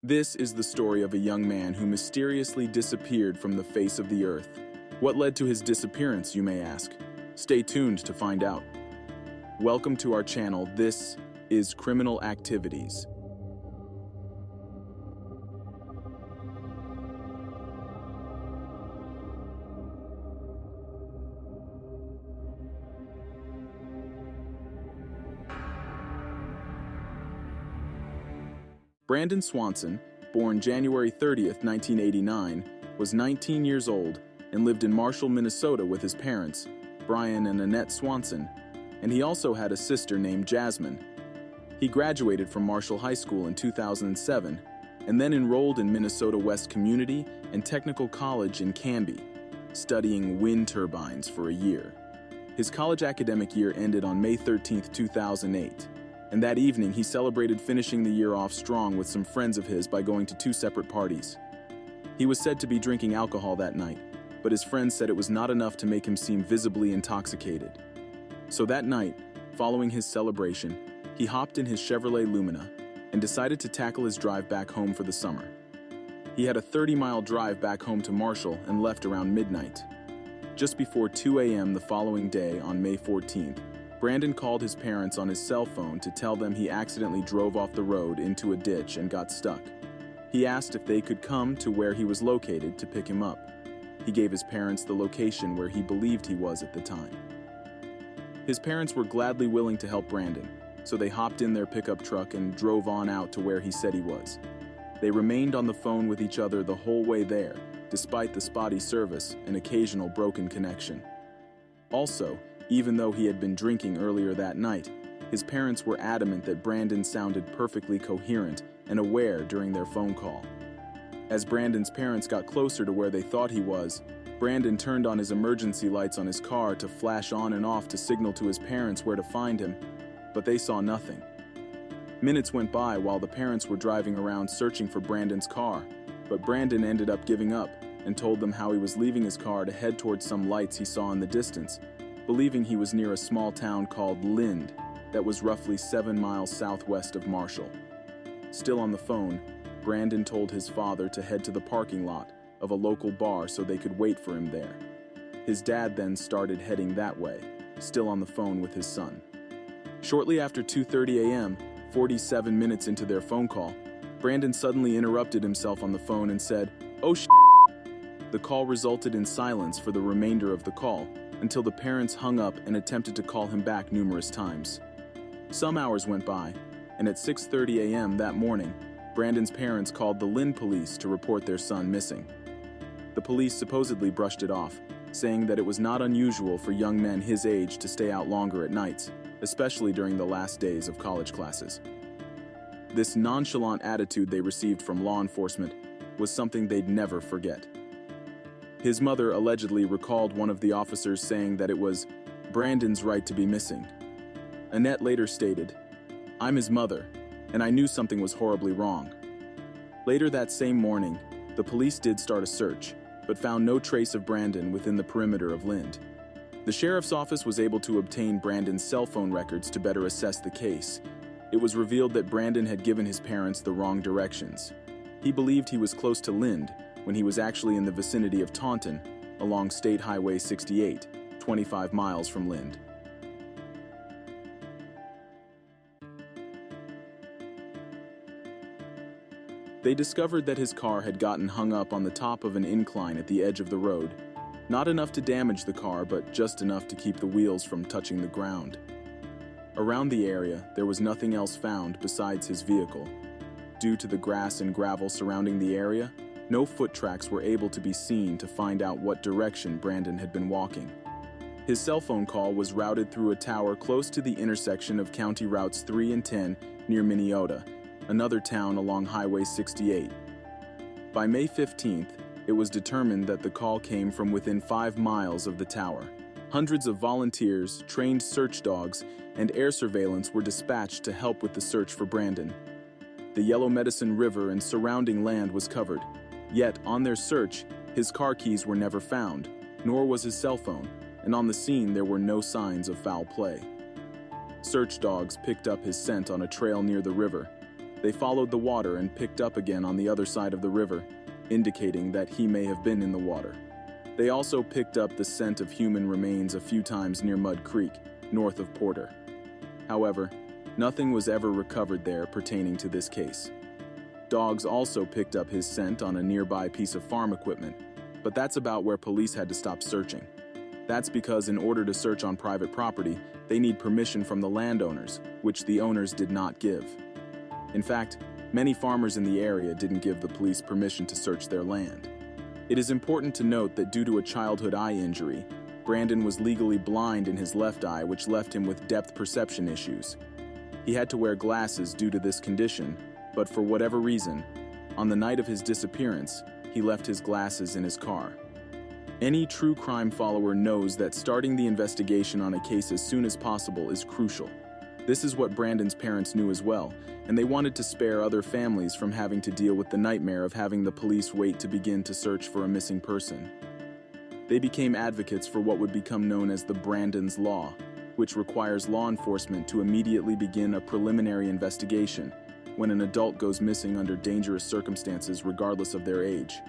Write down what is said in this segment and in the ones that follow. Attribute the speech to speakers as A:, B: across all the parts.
A: This is the story of a young man who mysteriously disappeared from the face of the earth. What led to his disappearance, you may ask? Stay tuned to find out. Welcome to our channel. This is Criminal Activities. Brandon Swanson, born January 30th, 1989, was 19 years old and lived in Marshall, Minnesota with his parents, Brian and Annette Swanson, and he also had a sister named Jasmine. He graduated from Marshall High School in 2007 and then enrolled in Minnesota West Community and Technical College in Canby, studying wind turbines for a year. His college academic year ended on May 13th, 2008. And that evening, he celebrated finishing the year off strong with some friends of his by going to two separate parties. He was said to be drinking alcohol that night, but his friends said it was not enough to make him seem visibly intoxicated. So that night, following his celebration, he hopped in his Chevrolet Lumina and decided to tackle his drive back home for the summer. He had a 30-mile drive back home to Marshall and left around midnight. Just before 2 a.m. the following day, on May 14th, Brandon called his parents on his cell phone to tell them he accidentally drove off the road into a ditch and got stuck. He asked if they could come to where he was located to pick him up. He gave his parents the location where he believed he was at the time. His parents were gladly willing to help Brandon, so they hopped in their pickup truck and drove on out to where he said he was. They remained on the phone with each other the whole way there, despite the spotty service and occasional broken connection. Also, even though he had been drinking earlier that night, his parents were adamant that Brandon sounded perfectly coherent and aware during their phone call. As Brandon's parents got closer to where they thought he was, Brandon turned on his emergency lights on his car to flash on and off to signal to his parents where to find him, but they saw nothing. Minutes went by while the parents were driving around searching for Brandon's car, but Brandon ended up giving up and told them how he was leaving his car to head towards some lights he saw in the distance, believing he was near a small town called Lind that was roughly 7 miles southwest of Marshall. Still on the phone, Brandon told his father to head to the parking lot of a local bar so they could wait for him there. His dad then started heading that way, still on the phone with his son. Shortly after 2:30 a.m., 47 minutes into their phone call, Brandon suddenly interrupted himself on the phone and said, "Oh sh*." The call resulted in silence for the remainder of the call, until the parents hung up and attempted to call him back numerous times. Some hours went by, and at 6:30 a.m. that morning, Brandon's parents called the Lynn police to report their son missing. The police supposedly brushed it off, saying that it was not unusual for young men his age to stay out longer at nights, especially during the last days of college classes. This nonchalant attitude they received from law enforcement was something they'd never forget. His mother allegedly recalled one of the officers saying that it was Brandon's right to be missing. Annette later stated, "I'm his mother, and I knew something was horribly wrong." Later that same morning, the police did start a search, but found no trace of Brandon within the perimeter of Lind. The sheriff's office was able to obtain Brandon's cell phone records to better assess the case. It was revealed that Brandon had given his parents the wrong directions. He believed he was close to Lind, when he was actually in the vicinity of Taunton, along State Highway 68, 25 miles from Lind. They discovered that his car had gotten hung up on the top of an incline at the edge of the road. Not enough to damage the car, but just enough to keep the wheels from touching the ground. Around the area, there was nothing else found besides his vehicle. Due to the grass and gravel surrounding the area, no foot tracks were able to be seen to find out what direction Brandon had been walking. His cell phone call was routed through a tower close to the intersection of County Routes 3 and 10 near Minneota, another town along Highway 68. By May 15th, it was determined that the call came from within 5 miles of the tower. Hundreds of volunteers, trained search dogs, and air surveillance were dispatched to help with the search for Brandon. The Yellow Medicine River and surrounding land was covered. Yet, on their search, his car keys were never found, nor was his cell phone, and on the scene there were no signs of foul play. Search dogs picked up his scent on a trail near the river, They followed the water and picked up again on the other side of the river, indicating that he may have been in the water. They also picked up the scent of human remains a few times near Mud Creek, north of Porter. However, nothing was ever recovered there pertaining to this case. Dogs also picked up his scent on a nearby piece of farm equipment, but that's about where police had to stop searching. That's because in order to search on private property, they need permission from the landowners, which the owners did not give. In fact, many farmers in the area didn't give the police permission to search their land. It is important to note that due to a childhood eye injury, Brandon was legally blind in his left eye, which left him with depth perception issues. He had to wear glasses due to this condition, but for whatever reason, on the night of his disappearance, he left his glasses in his car. Any true crime follower knows that starting the investigation on a case as soon as possible is crucial. This is what Brandon's parents knew as well, and they wanted to spare other families from having to deal with the nightmare of having the police wait to begin to search for a missing person. They became advocates for what would become known as the Brandon's Law, which requires law enforcement to immediately begin a preliminary investigation when an adult goes missing under dangerous circumstances regardless of their age.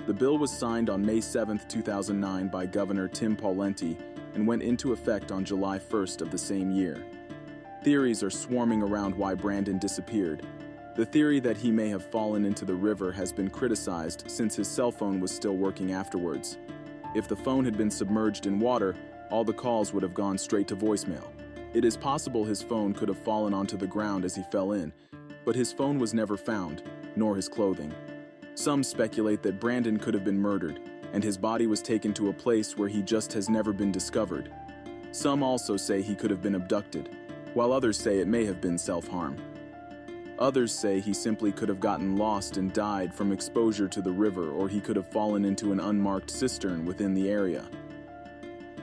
A: The bill was signed on May 7, 2009 by Governor Tim Pawlenty and went into effect on July 1st of the same year. Theories are swarming around why Brandon disappeared. The theory that he may have fallen into the river has been criticized since his cell phone was still working afterwards. If the phone had been submerged in water, all the calls would have gone straight to voicemail. It is possible his phone could have fallen onto the ground as he fell in, but his phone was never found, nor his clothing. Some speculate that Brandon could have been murdered, and his body was taken to a place where he just has never been discovered. Some also say he could have been abducted, while others say it may have been self-harm. Others say he simply could have gotten lost and died from exposure to the river, or he could have fallen into an unmarked cistern within the area.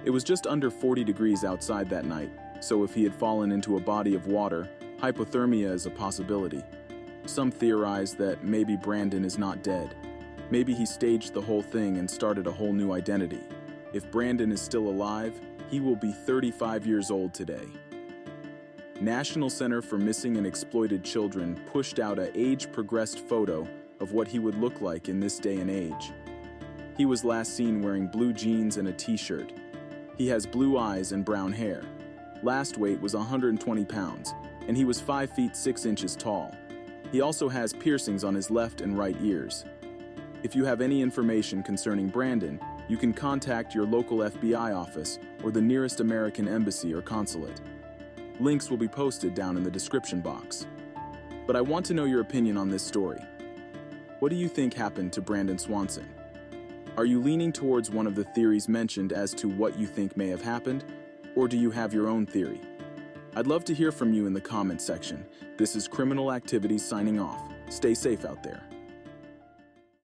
A: It was just under 40 degrees outside that night, so if he had fallen into a body of water, hypothermia is a possibility. Some theorize that maybe Brandon is not dead. Maybe he staged the whole thing and started a whole new identity. If Brandon is still alive, he will be 35 years old today. National Center for Missing and Exploited Children pushed out an age-progressed photo of what he would look like in this day and age. He was last seen wearing blue jeans and a t-shirt. He has blue eyes and brown hair. Last weight was 120 pounds, and he was 5 feet 6 inches tall. He also has piercings on his left and right ears. If you have any information concerning Brandon, you can contact your local FBI office or the nearest American embassy or consulate. Links will be posted down in the description box. But I want to know your opinion on this story. What do you think happened to Brandon Swanson? Are you leaning towards one of the theories mentioned as to what you think may have happened, or do you have your own theory? I'd love to hear from you in the comments section. This is Criminal Activities signing off. Stay safe out there.